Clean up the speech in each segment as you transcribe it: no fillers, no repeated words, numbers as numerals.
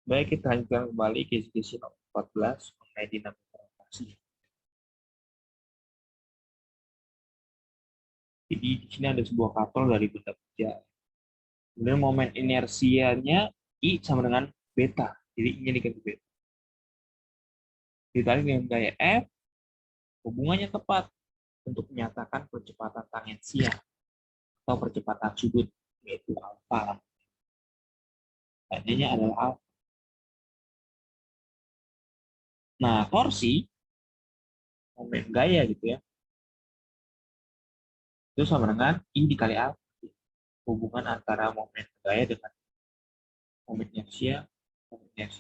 Baik, kita lanjutkan kembali kisi-kisi nomor 14 mengenai dinamika rotasi. Jadi di sini ada sebuah kapal dari benda kerja. Kemudian momen inersianya I sama dengan beta. Jadi I-nya diganti beta. Ditarik dengan gaya F, hubungannya tepat untuk menyatakan percepatan tangensial atau percepatan sudut, yaitu alfa. Tandanya adalah alfa. Nah, torsi, momen gaya gitu ya, itu sama dengan I dikali alfa. Hubungan antara momen gaya dengan momen inersia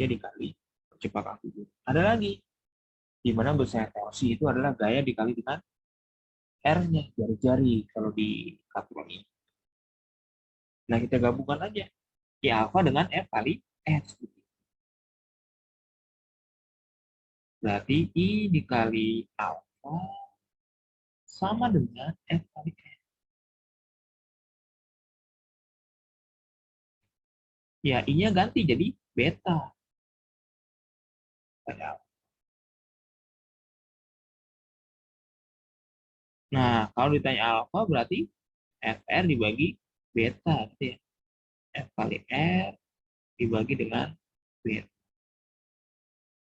dikali percepatan sudut. Ada lagi, di mana besarnya torsi itu adalah gaya dikali dengan R-nya, jari-jari kalau di katuran ini. Nah, kita gabungkan aja. I alfa dengan F kali S. Berarti I dikali alfa sama dengan F kali S. Ya, I-nya ganti jadi beta. Nah, kalau ditanya alfa berarti FR dibagi beta. Gitu ya. F kali R dibagi dengan beta.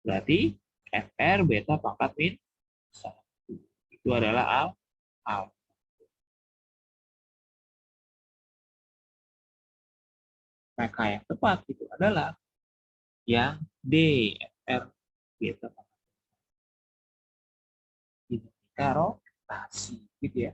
Berarti FR beta pangkat min 1. Itu adalah alfa. Maka yang tepat itu adalah yang D, FR beta pangkat dinamika rotasi. Gitu ya.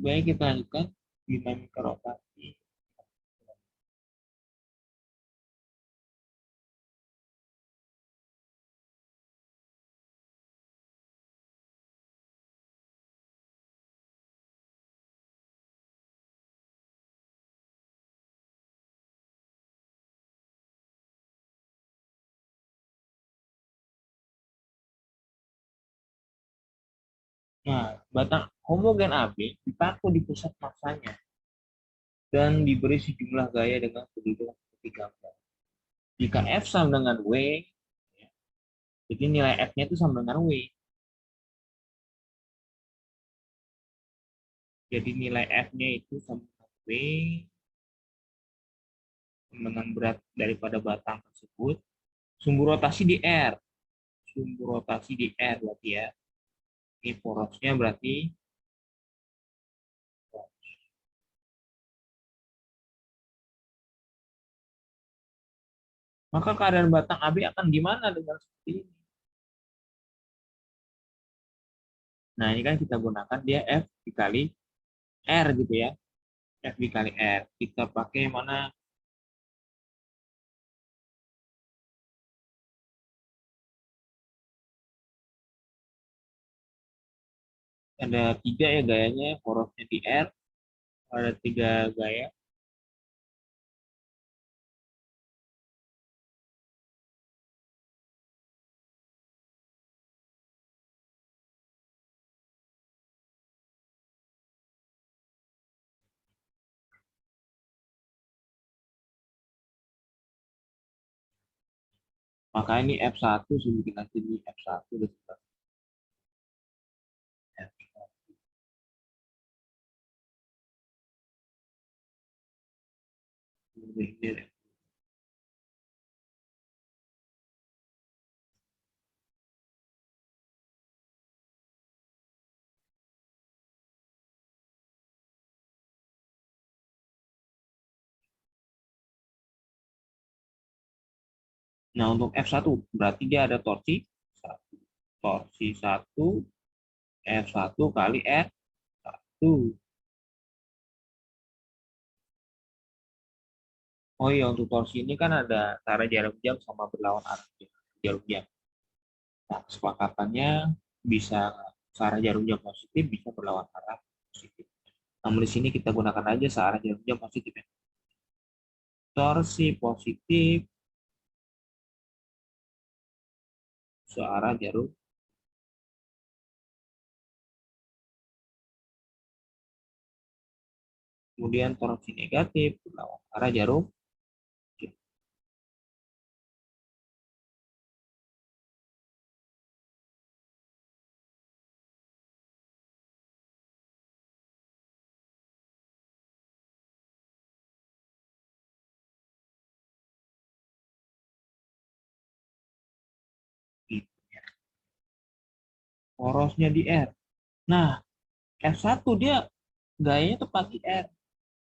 Baik, kita lanjutkan dinamika rotasi. Nah, batang homogen AB dipaku di pusat masanya dan diberi sejumlah gaya dengan kedudukan seperti gambar. Jika F sama dengan W, ya, jadi nilai F-nya itu sama dengan W. Jadi nilai F-nya itu sama dengan W, dengan berat daripada batang tersebut. Sumbu rotasi di R. Sumbu rotasi di R berarti ya. Ini porosnya berarti maka keadaan batang AB akan gimana dengan seperti ini? Nah, ini kan kita gunakan dia F dikali R gitu ya. F dikali R. Kita pakai mana? Ada 3 ya gayanya, porosnya di R. Ada 3 gaya. Maka ini F1 sudah kita jadi F1 dan F1. Ini Nah, untuk F1 berarti dia ada torsi 1. Torsi 1 F1 kali R1. Oh iya, untuk torsi ini kan ada cara jarum jam sama berlawan arah jarum jam. Nah, kesepakatannya bisa searah jarum jam positif, bisa berlawan arah positif. Namun di sini kita gunakan aja searah jarum jam positif ya. Torsi positif searah jarum. Kemudian torsi negatif berlawan arah jarum jam. Gitu. Porosnya di R. Nah, F1 dia gayanya tepat di R.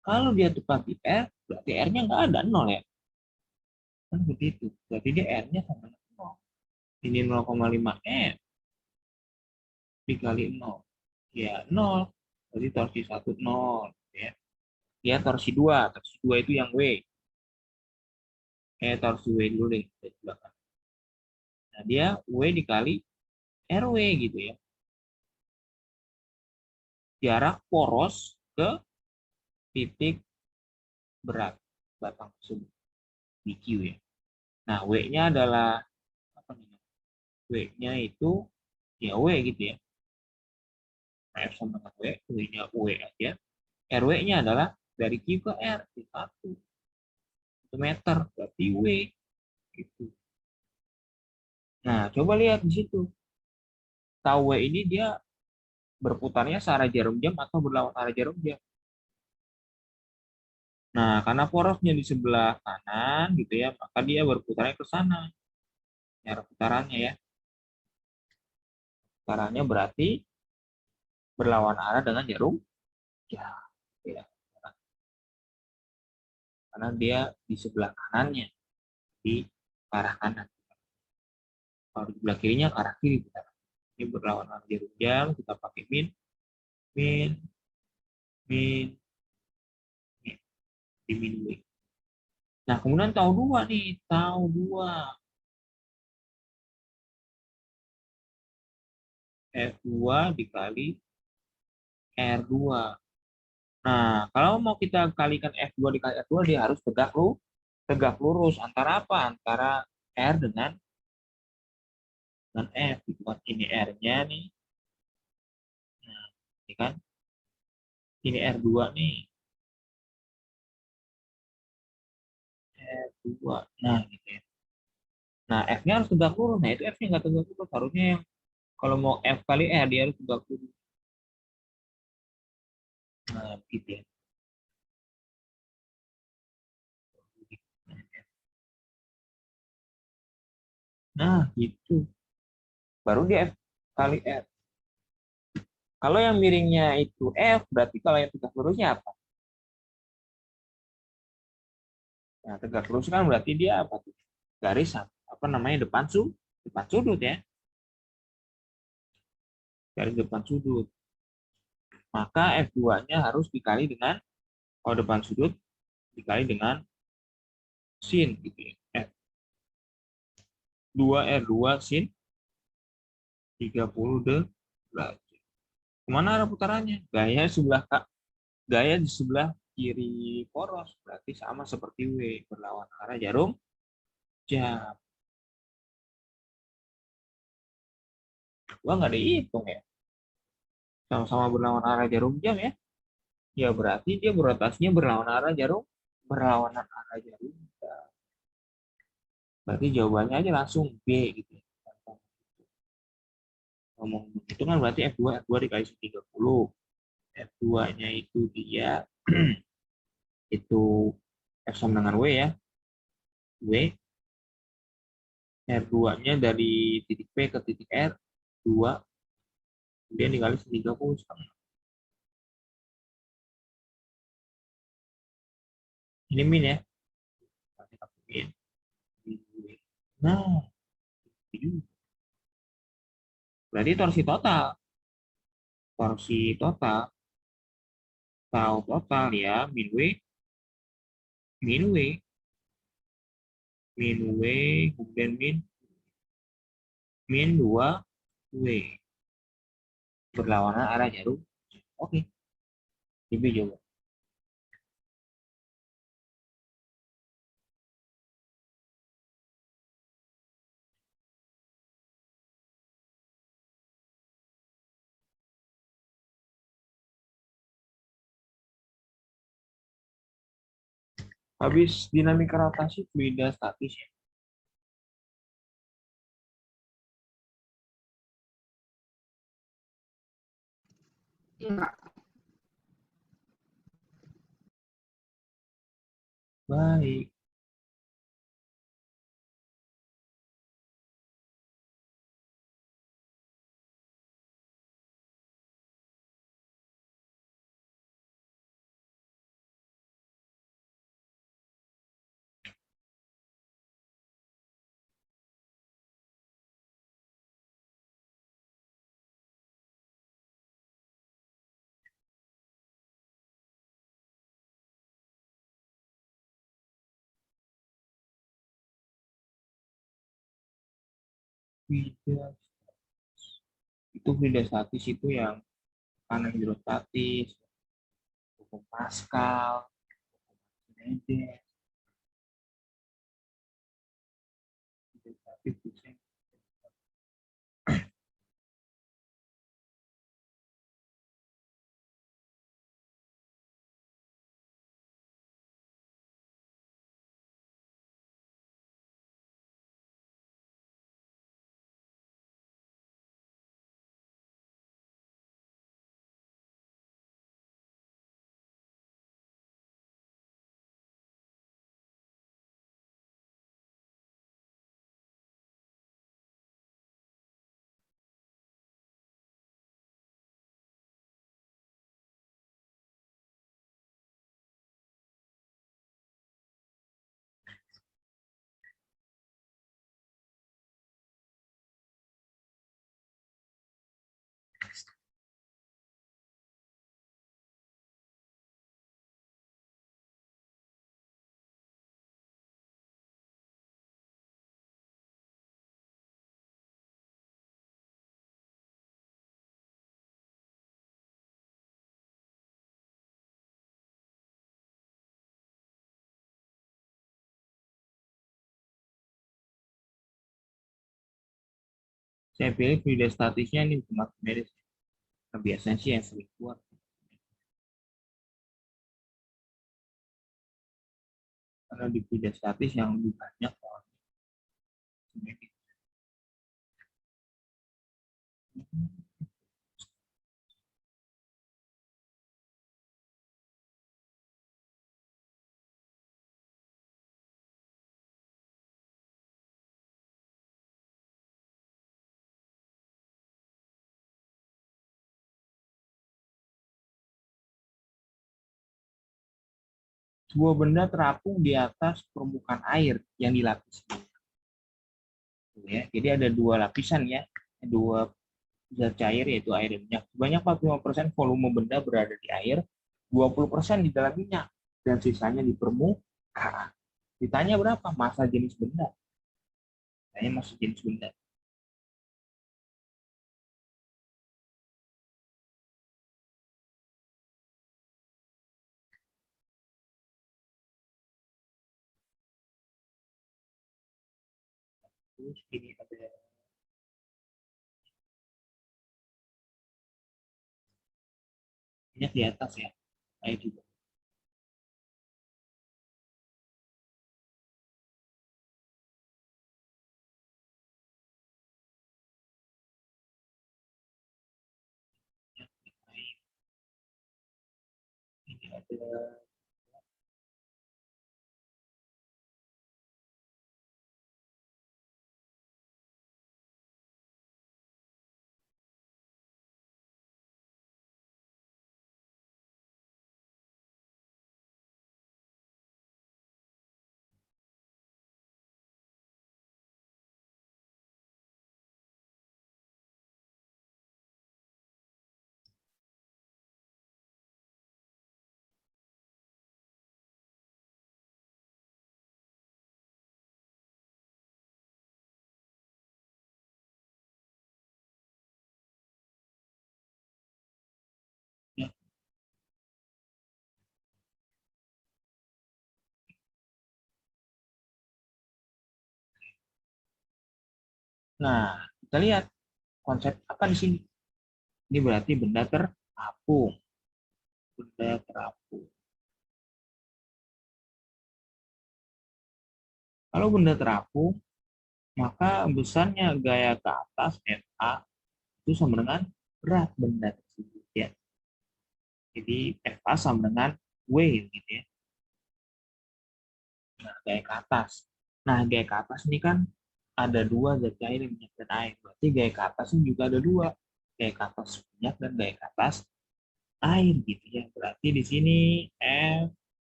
Kalau dia tepat di R, berarti R-nya nggak ada, 0 ya. Kan begitu. Berarti dia R-nya sama dengan 0. Ini 0,5 M dikali 0. Ya, 0. Berarti torsi 1, 0. Ya. Ya, torsi 2. Torsi 2 itu yang W. Torsi W dulu deh. Nah, dia W dikali RW gitu ya. Jarak poros ke titik berat batang tersebut. BQ ya. Nah, W-nya adalah apa namanya? W-nya itu ya W gitu ya. Nah, F sama dengan W, W-nya W aja. RW-nya adalah dari Q ke R, di 1 meter, berarti W. Gitu. Nah, coba lihat di situ. Tahu W ini dia berputarnya searah jarum jam atau berlawan arah jarum jam. Nah, karena porosnya di sebelah kanan gitu ya, maka dia berputarnya ke sana. Cara putarannya ya. Putarannya berarti berlawan arah dengan jarum jam. Ya, karena dia di sebelah kanannya, di arah kanan. Kalau di sebelah kirinya ke arah kiri. Ini berlawan arah jarum jam, kita pakai min, min, min, min, di min W. Nah, kemudian tahu dua nih, tahu dua. F2 dikali R2. Nah, kalau mau kita kalikan F2 dikali R2, dia harus tegak lurus. Antara apa? Antara R dengan F. Gitu kan. Ini R-nya nih. Nah, ini kan. Ini R2 nih. R2. Nah, gitu ya. Nah, F-nya harus tegak lurus. Nah, itu F-nya nggak tegak lurus. Harusnya yang kalau mau F kali R, dia harus tegak lurus. Nah, gitu ya. Nah, gitu. Baru dia F kali R. Kalau yang miringnya itu F, berarti kalau yang tegak lurusnya apa? Nah, tegak lurus kan berarti dia apa tuh? Garis apa namanya depan sudut ya. Garis depan sudut. Maka F2-nya harus dikali dengan kalau depan sudut dikali dengan sin gitu ya. F2 R2 sin 30 derajat. Kemana arah putarannya? Gaya di sebelah kiri poros berarti sama seperti W, berlawan arah jarum jam. Gua nggak dihitung ya. Sama-sama berlawan arah jarum jam ya. Ya berarti dia berotasinya berlawanan arah jarum jam. Berarti jawabannya aja langsung B gitu ya. Ngomong itu kan berarti F2 dikali 30. F2-nya itu dia itu F sama dengan W ya. W R2-nya dari titik P ke titik R 2, kemudian dikali 30 setengah. Ini min ya. Min W. Nah, itu berarti torsi total. Torsi total, tahu total ya, min W, kemudian min 2W. Berlawanan arah jarum. Oke, ini coba. Habis dinamika rotasi fluida statis ya. Enggak. Baik. Fluida itu fluida statis itu yang kanan hidrostatis, hukum Pascal, Archimedes, fluida statis bisa. Saya pilih fluida statisnya ini hukum Archimedes. Nah, biasanya sih yang sering keluar. Karena di fluida statis yang lebih banyak orang. Sebuah benda terapung di atas permukaan air yang dilapisi. Ya, jadi ada dua lapisan ya, dua zat cair yaitu air dan minyak. Sebanyak 45% volume benda berada di air, 20% di dalam minyak, dan sisanya di permukaan. Ditanya berapa massa jenis benda? Tanya massa jenis benda. Terus ini ada minyak di atas ya, air juga. Ini ada Nah, kita lihat konsep apa di sini. Ini berarti benda terapung. Benda terapung. Kalau benda terapung, maka besarnya gaya ke atas FA itu sama dengan berat benda tersebut ya. Jadi FA sama dengan W gitu ya. Nah, gaya ke atas. Nah, gaya ke atas ini kan ada dua zat cair yang minyak dan air. Berarti gaya ke atas ini juga ada dua. Gaya ke atas minyak dan gaya ke atas air gitu ya. Berarti di sini F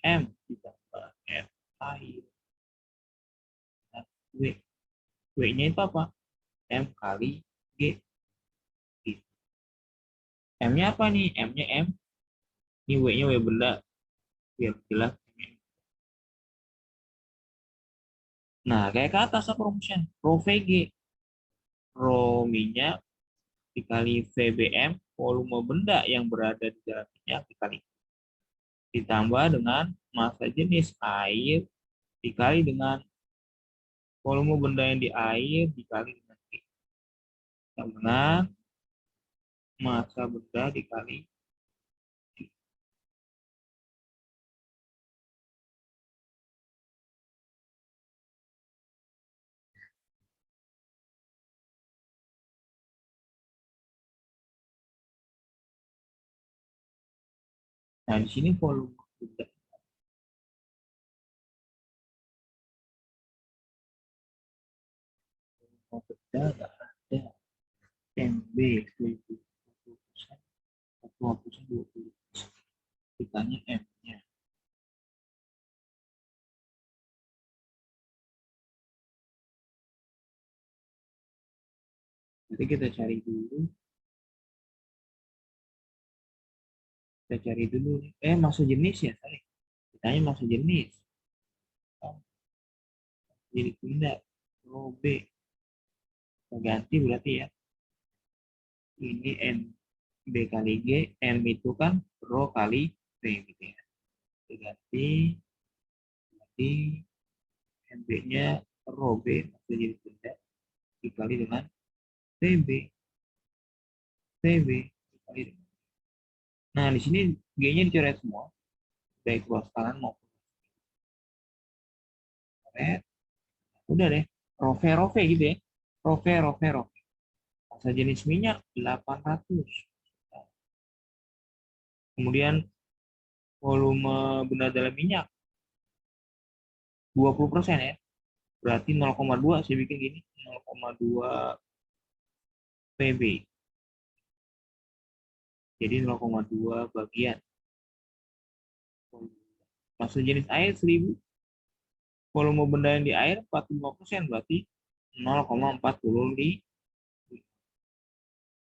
M ditambah F air. Nah, W. W-nya itu apa? M kali G. Gitu. M-nya apa nih? M-nya M. Ini W-nya W benda. Biar jelas. Nah, gaya ke atas apa rumusnya? Rho VG. Rho minyak dikali VBM, volume benda yang berada di dalam minyak dikali. Ditambah dengan massa jenis air dikali dengan volume benda yang di air dikali dengan G. Sama dengan massa benda dikali G. Nah, di sini volume benda. Volume benda nggak ada. MB 20%, 20%. Ditanya M-nya. Jadi kita cari dulu. Kita cari dulu. Massa jenis ya, sorry. Ditanya massa jenis. Jadi benda. Rho B. Kita ganti berarti ya. Ini M. B kali G. M itu kan rho kali V gitu ya. Kita ganti. Berarti MB-nya rho B. Maksudnya jadi benda. Dikali dengan VB. VB. Dikali dengan. Nah, di sini G-nya dicoret semua. Baik ruas kanan maupun coret. Udah deh. Rove gitu ya. Rove. Massa jenis minyak 800. Kemudian volume benda dalam minyak 20% ya. Berarti 0,2 saya bikin gini. 0,2 PB. Jadi 0,2 bagian. Massa jenis air 1000. Volume benda yang di air 45%. Berarti 0,40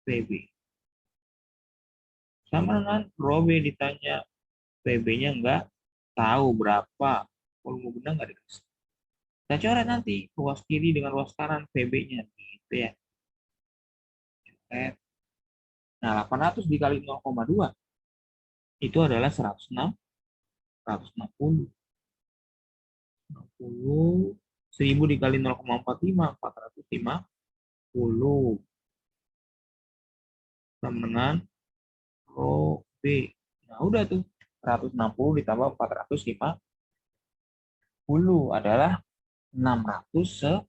PB. Sama dengan Robe ditanya PB-nya enggak tahu berapa. Volume benda enggak dikasih. Kita coret nanti ruas kiri dengan ruas kanan PB-nya gitu ya. Nah, 800 dikali 0,2 itu adalah 106, 160. 60, 1000 dikali 0,45, 450. Sama dengan rho B. Nah, udah tuh. 160 ditambah 450 adalah 610.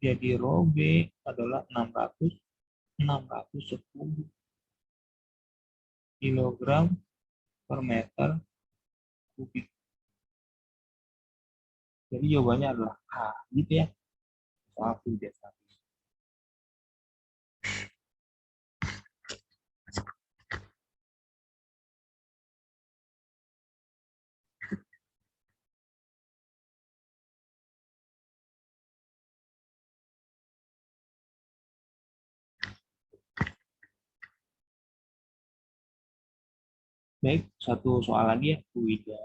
Jadi rho B adalah 610 kilogram per meter kubik. Jadi jawabannya adalah A, gitu ya. Soal biasa. Baik, satu soal lagi ya, Bu Ida.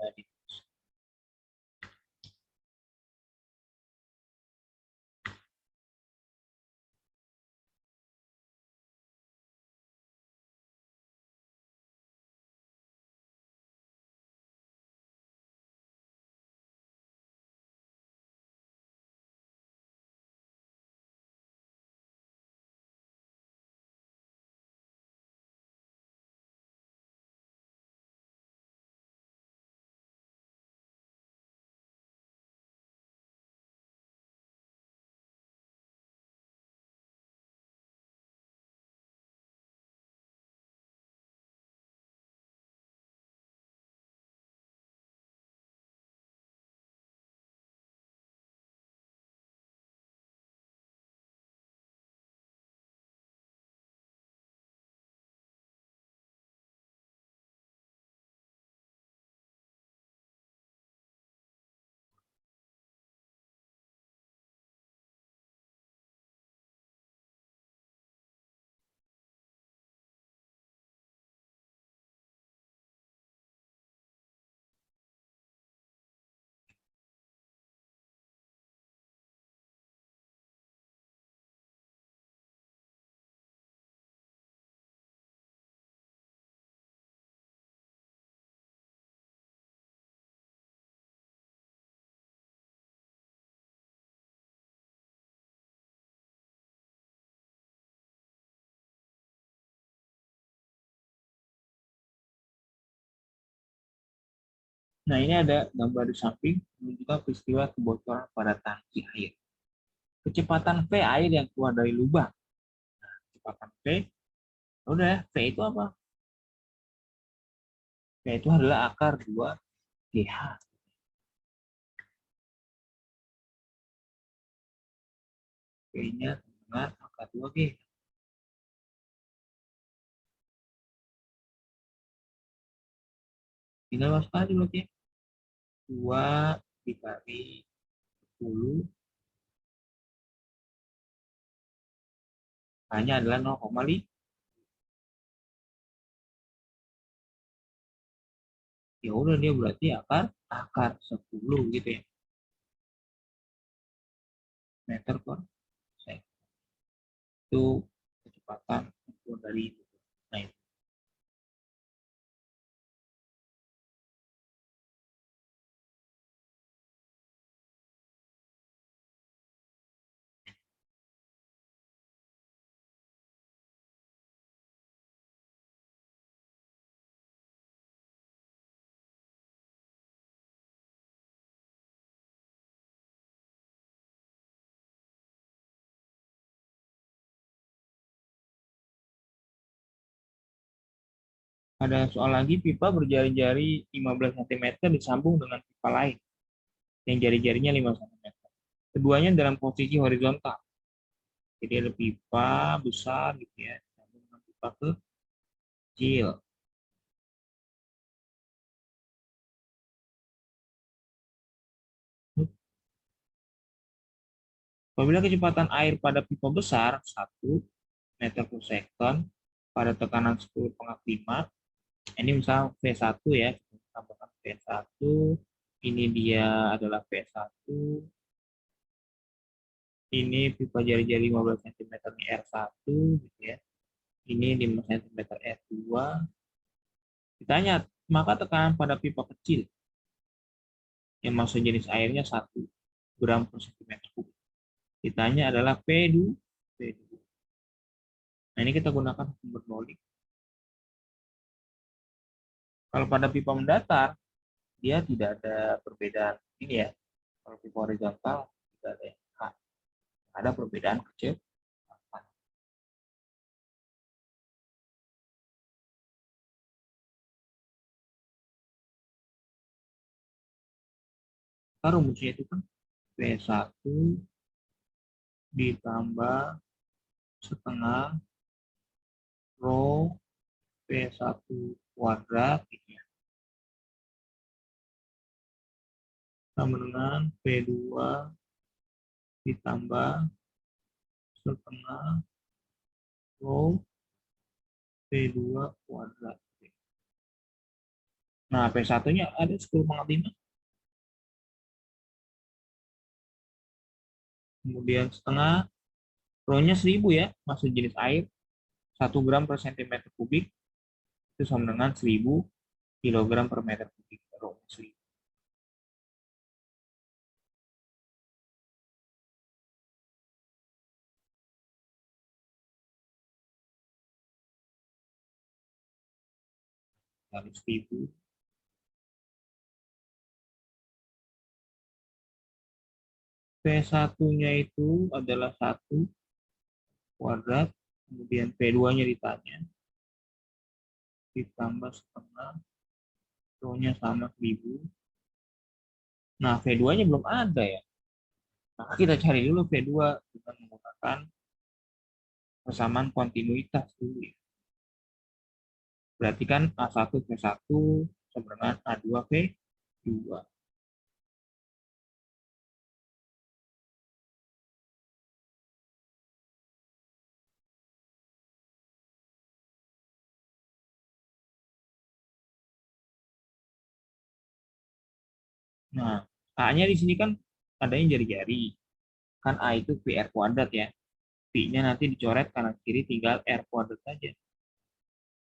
Nah, ini ada gambar di samping menunjukkan peristiwa kebocoran pada tangki air. Kecepatan V air yang keluar dari lubang. Nah, kecepatan V, udah, V itu apa? V itu adalah akar 2 GH. V-nya dengan akar 2 GH. Tinggal masuk aja berarti. 2 dikali 10 hanya adalah 0,5. Ya udah, dia berarti akar 10 gitu ya. Meter per second. Itu kecepatan dari itu. Nah, itu. Ada soal lagi, pipa berjari-jari 15 cm disambung dengan pipa lain yang jari-jarinya 5 cm. Keduanya dalam posisi horizontal. Jadi ada pipa besar gitu ya, disambung dengan pipa kecil. Apabila kecepatan air pada pipa besar 1 meter per second pada tekanan 10⁵, ini misal V1 ya, kita tambahkan V1, ini dia adalah V1, ini pipa jari-jari 15 cm R1 gitu ya, ini 5 cm R2. Ditanya, maka tekanan pada pipa kecil yang massa jenis airnya 1 gram per cm kubik. Ditanya adalah P2. Nah, ini kita gunakan hukum Bernoulli. Kalau pada pipa mendatar, dia tidak ada perbedaan ini ya. Kalau pipa horizontal tidak ada yang ada perbedaan kecil. Kita rumusnya itu kan V1 ditambah setengah rho V1 kuadrat gitu ya, sama dengan V2 ditambah setengah rho V2 kuadrat. Nah, P1-nya ada 10⁵. Kemudian setengah, rho-nya 1000 ya, massa jenis air 1 gram per cm kubik itu sama dengan 1000 kilogram per meter kubik. Rho-nya 1000. Kali 1000 P1-nya itu adalah 1 kuadrat, kemudian P2-nya ditanya, ditambah setengah, rho-nya sama 1000. Nah, V2-nya belum ada ya. Maka kita cari dulu V2 dengan menggunakan persamaan kontinuitas dulu ya. Berarti kan A1 V1 sama dengan A2 V2. Nah, A-nya di sini kan adanya jari-jari. Kan A itu PR kuadrat ya. V-nya nanti dicoret kanan kiri, tinggal R kuadrat saja.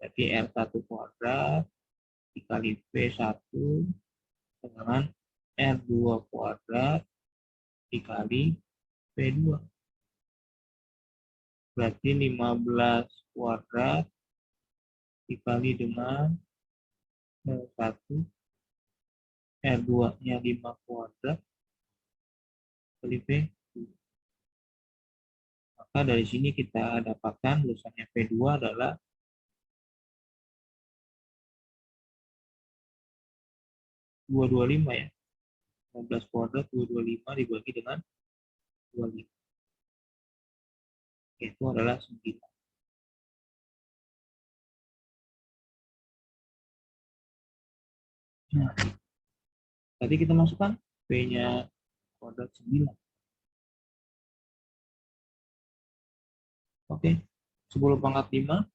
Jadi R1 kuadrat dikali V1 dengan R2 kuadrat dikali V2. Berarti 15 kuadrat dikali dengan 1 R2-nya 5 kuadrat kali P2. Maka dari sini kita dapatkan lulusannya P2 adalah 225 ya. 15 kuadrat 225 dibagi dengan 25. Itu adalah 9. Nah, tadi kita masukkan P-nya kuadrat 9. Oke, 10 pangkat 5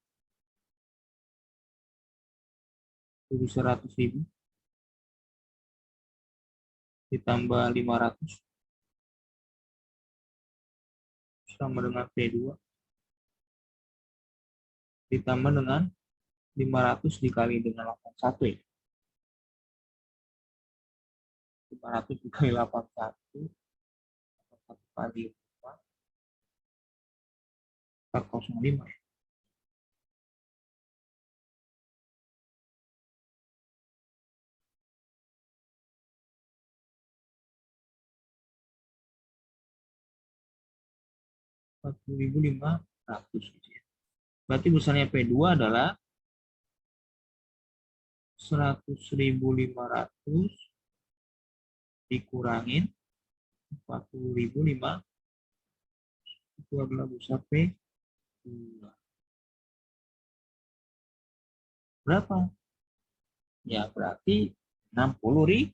jadi 100.000 ditambah 500 sama dengan P2 ditambah dengan 500 dikali dengan 81 ya. 500 dikali 81 1 kali 405 ya. Gitu ya. Berarti besarnya P2 adalah 100.500 dikurangin 40.500 itu adalah besar P2. Berapa? Ya berarti 60.000.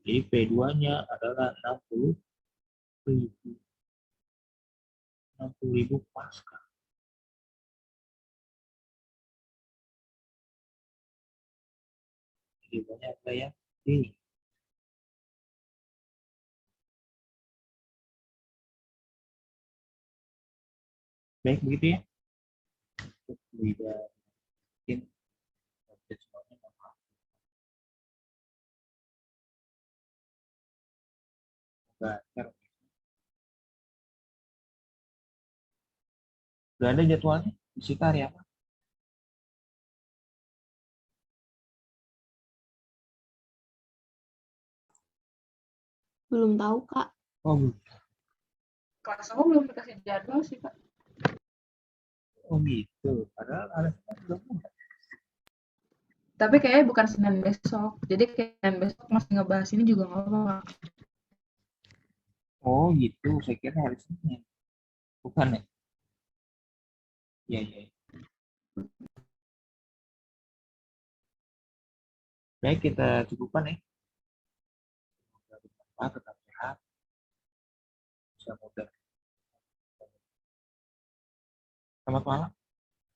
Jadi P2-nya adalah 60.000. 60.000 pascal. Jadi banyak ya. Baik begitu ya. Untuk tidak mungkin semuanya maaf. Sudah ada jadwalnya? Fisika hari apa? Belum tahu, Kak. Oh, belum. Kelas aku belum dikasih jadwal sih, Kak. Oh gitu. Padahal ada belum. Tapi kayaknya bukan Senin besok. Jadi kayak Senin besok masih ngebahas ini juga nggak apa-apa, Kak. Oh gitu. Saya kira hari Senin. Bukan ya? Iya, iya. Baik, kita cukupkan ya. Tetap sehat. Bisa mudah. Selamat malam.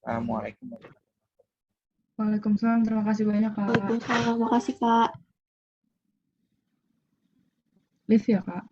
Assalamualaikum warahmatullahi wabarakatuh. Waalaikumsalam. Terima kasih banyak, Kak. Waalaikumsalam. Makasih, Kak. Live ya, Kak.